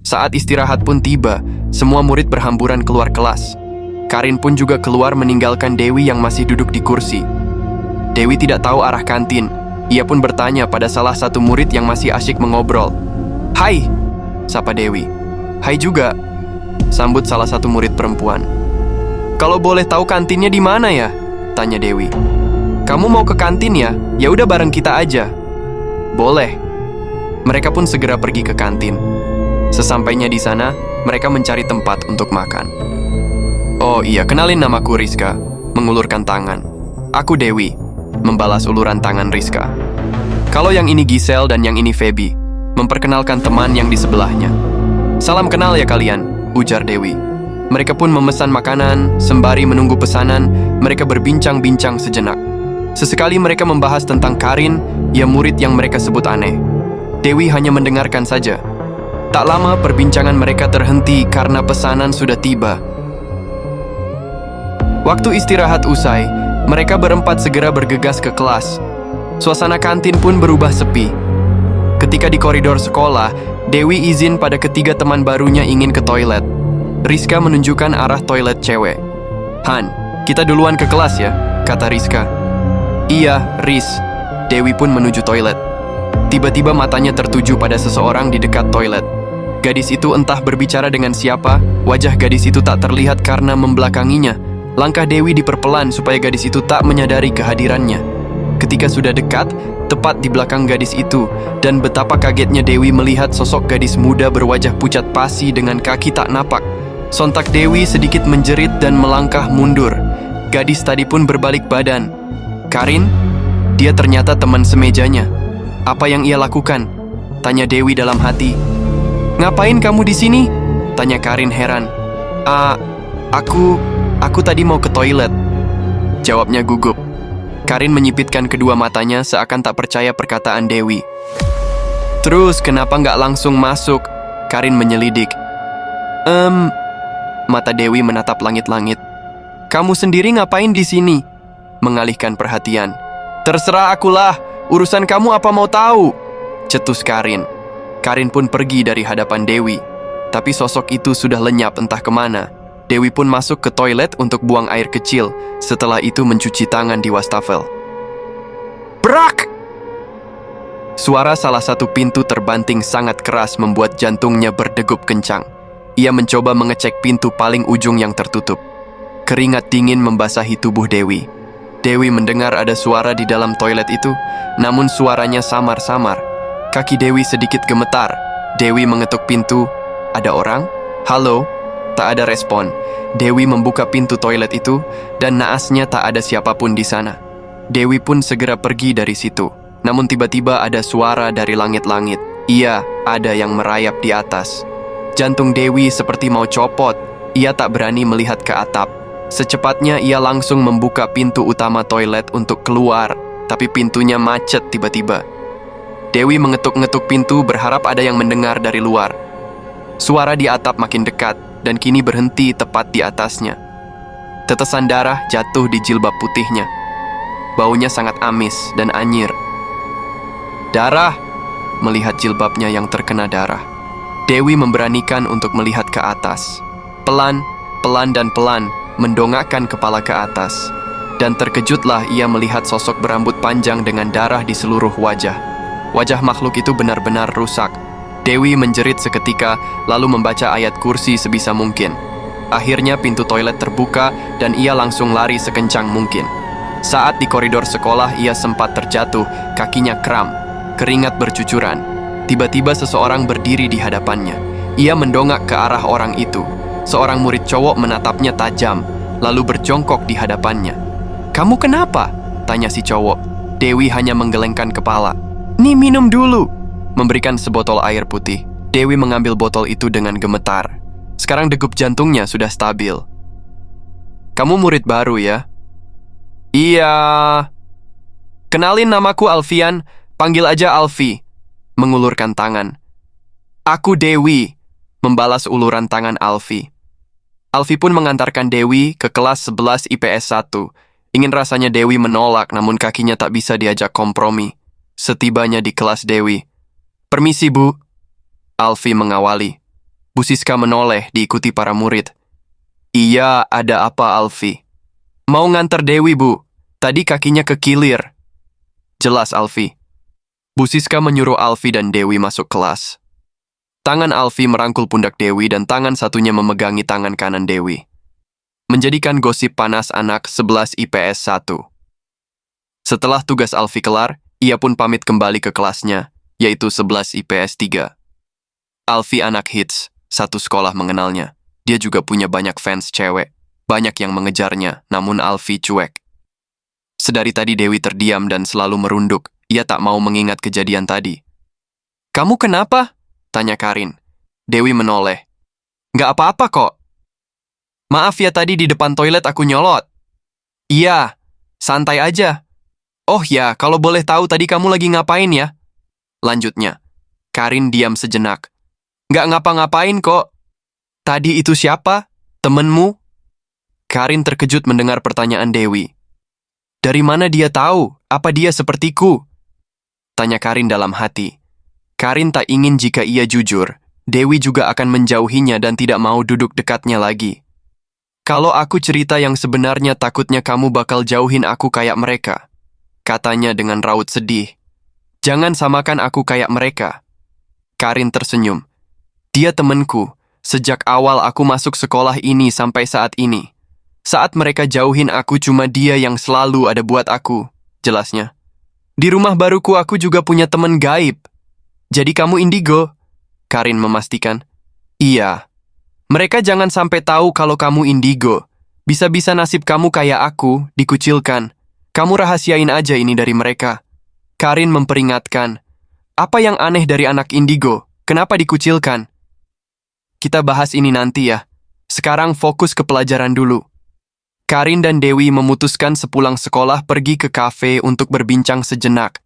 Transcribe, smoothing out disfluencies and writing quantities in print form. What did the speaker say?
Saat istirahat pun tiba, semua murid berhamburan keluar kelas. Karin pun juga keluar meninggalkan Dewi yang masih duduk di kursi. Dewi tidak tahu arah kantin. Ia pun bertanya pada salah satu murid yang masih asyik mengobrol. "Hai," sapa Dewi. "Hai juga," sambut salah satu murid perempuan. "Kalau boleh tahu kantinnya di mana ya?" tanya Dewi. "Kamu mau ke kantin ya? Ya udah bareng kita aja." "Boleh." Mereka pun segera pergi ke kantin. Sesampainya di sana, mereka mencari tempat untuk makan. "Oh iya, kenalin namaku Rizka," mengulurkan tangan. "Aku Dewi," membalas uluran tangan Rizka. "Kalau yang ini Giselle dan yang ini Feby," memperkenalkan teman yang di sebelahnya. "Salam kenal ya kalian," ujar Dewi. Mereka pun memesan makanan, sembari menunggu pesanan, mereka berbincang-bincang sejenak. Sesekali mereka membahas tentang Karin, ya murid yang mereka sebut aneh. Dewi hanya mendengarkan saja. Tak lama perbincangan mereka terhenti karena pesanan sudah tiba. Waktu istirahat usai, mereka berempat segera bergegas ke kelas. Suasana kantin pun berubah sepi. Ketika di koridor sekolah, Dewi izin pada ketiga teman barunya ingin ke toilet. Rizka menunjukkan arah toilet cewek. "Han, kita duluan ke kelas ya," kata Rizka. "Iya, Riz." Dewi pun menuju toilet. Tiba-tiba matanya tertuju pada seseorang di dekat toilet. Gadis itu entah berbicara dengan siapa, wajah gadis itu tak terlihat karena membelakanginya. Langkah Dewi diperpelan supaya gadis itu tak menyadari kehadirannya. Ketika sudah dekat, tepat di belakang gadis itu, dan betapa kagetnya Dewi melihat sosok gadis muda berwajah pucat pasi dengan kaki tak napak. Sontak Dewi sedikit menjerit dan melangkah mundur. Gadis tadi pun berbalik badan. "Karin?" Dia ternyata teman semejanya. "Apa yang ia lakukan?" tanya Dewi dalam hati. "Ngapain kamu di sini?" tanya Karin heran. Aku tadi mau ke toilet," jawabnya gugup. Karin menyipitkan kedua matanya seakan tak percaya perkataan Dewi. "Terus kenapa nggak langsung masuk?" Karin menyelidik. Mata Dewi menatap langit-langit. "Kamu sendiri ngapain di sini?" mengalihkan perhatian. "Terserah akulah, urusan kamu apa mau tahu?" cetus Karin. Karin pun pergi dari hadapan Dewi. Tapi sosok itu sudah lenyap entah kemana. Dewi pun masuk ke toilet untuk buang air kecil. Setelah itu mencuci tangan di wastafel. Brak! Suara salah satu pintu terbanting sangat keras membuat jantungnya berdegup kencang. Ia mencoba mengecek pintu paling ujung yang tertutup. Keringat dingin membasahi tubuh Dewi. Dewi mendengar ada suara di dalam toilet itu, namun suaranya samar-samar. Kaki Dewi sedikit gemetar. Dewi mengetuk pintu. "Ada orang? Halo?" Tak ada respon. Dewi membuka pintu toilet itu, dan naasnya tak ada siapapun di sana. Dewi pun segera pergi dari situ. Namun tiba-tiba ada suara dari langit-langit. Iya, ada yang merayap di atas. Jantung Dewi seperti mau copot. Ia tak berani melihat ke atap. Secepatnya ia langsung membuka pintu utama toilet untuk keluar, tapi pintunya macet tiba-tiba. Dewi mengetuk-ngetuk pintu berharap ada yang mendengar dari luar. Suara di atap makin dekat, dan kini berhenti tepat di atasnya. Tetesan darah jatuh di jilbab putihnya. Baunya sangat amis dan anyir. "Darah!" Melihat jilbabnya yang terkena darah, Dewi memberanikan untuk melihat ke atas. Pelan dan pelan mendongakkan kepala ke atas. Dan terkejutlah ia melihat sosok berambut panjang dengan darah di seluruh wajah. Wajah makhluk itu benar-benar rusak. Dewi menjerit seketika, lalu membaca ayat kursi sebisa mungkin. Akhirnya pintu toilet terbuka dan ia langsung lari sekencang mungkin. Saat di koridor sekolah ia sempat terjatuh, kakinya kram, keringat bercucuran. Tiba-tiba seseorang berdiri di hadapannya. Ia mendongak ke arah orang itu. Seorang murid cowok menatapnya tajam, lalu berjongkok di hadapannya. "Kamu kenapa?" tanya si cowok. Dewi hanya menggelengkan kepala. "Nih minum dulu," memberikan sebotol air putih. Dewi mengambil botol itu dengan gemetar. Sekarang degup jantungnya sudah stabil. "Kamu murid baru ya?" "Iya." "Kenalin, namaku Alfian, panggil aja Alfi," mengulurkan tangan. "Aku Dewi," membalas uluran tangan Alfi. Alfi pun mengantarkan Dewi ke kelas 11 IPS 1. Ingin rasanya Dewi menolak, namun kakinya tak bisa diajak kompromi. Setibanya di kelas Dewi. "Permisi, Bu." Alfi mengawali. Bu Siska menoleh diikuti para murid. Iya, ada apa Alfi? Mau nganter Dewi, Bu. Tadi kakinya kekilir. Jelas, Alfi. Bu Siska menyuruh Alfi dan Dewi masuk kelas. Tangan Alfi merangkul pundak Dewi dan tangan satunya memegangi tangan kanan Dewi. Menjadikan gosip panas anak 11 IPS 1. Setelah tugas Alfi kelar, ia pun pamit kembali ke kelasnya, yaitu 11 IPS 3. Alfi anak hits, satu sekolah mengenalnya. Dia juga punya banyak fans cewek. Banyak yang mengejarnya, namun Alfi cuek. Sedari tadi Dewi terdiam dan selalu merunduk. Ia tak mau mengingat kejadian tadi. Kamu kenapa? Tanya Karin. Dewi menoleh. Nggak apa-apa kok. Maaf ya tadi di depan toilet aku nyolot. Iya, santai aja. Oh ya, kalau boleh tahu tadi kamu lagi ngapain ya? Lanjutnya, Karin diam sejenak. Nggak ngapa-ngapain kok. Tadi itu siapa? Temenmu? Karin terkejut mendengar pertanyaan Dewi. Dari mana dia tahu? Apa dia sepertiku? Tanya Karin dalam hati. Karin tak ingin jika ia jujur, Dewi juga akan menjauhinya dan tidak mau duduk dekatnya lagi. Kalau aku cerita yang sebenarnya takutnya kamu bakal jauhin aku kayak mereka. Katanya dengan raut sedih. Jangan samakan aku kayak mereka. Karin tersenyum. Dia temanku. Sejak awal aku masuk sekolah ini sampai saat ini. Saat mereka jauhin aku cuma dia yang selalu ada buat aku. Jelasnya. Di rumah baruku aku juga punya teman gaib. Jadi kamu indigo? Karin memastikan. Iya. Mereka jangan sampai tahu kalau kamu indigo. Bisa-bisa nasib kamu kayak aku, dikucilkan. Kamu rahasiain aja ini dari mereka. Karin memperingatkan. Apa yang aneh dari anak indigo? Kenapa dikucilkan? Kita bahas ini nanti ya. Sekarang fokus ke pelajaran dulu. Karin dan Dewi memutuskan sepulang sekolah pergi ke kafe untuk berbincang sejenak.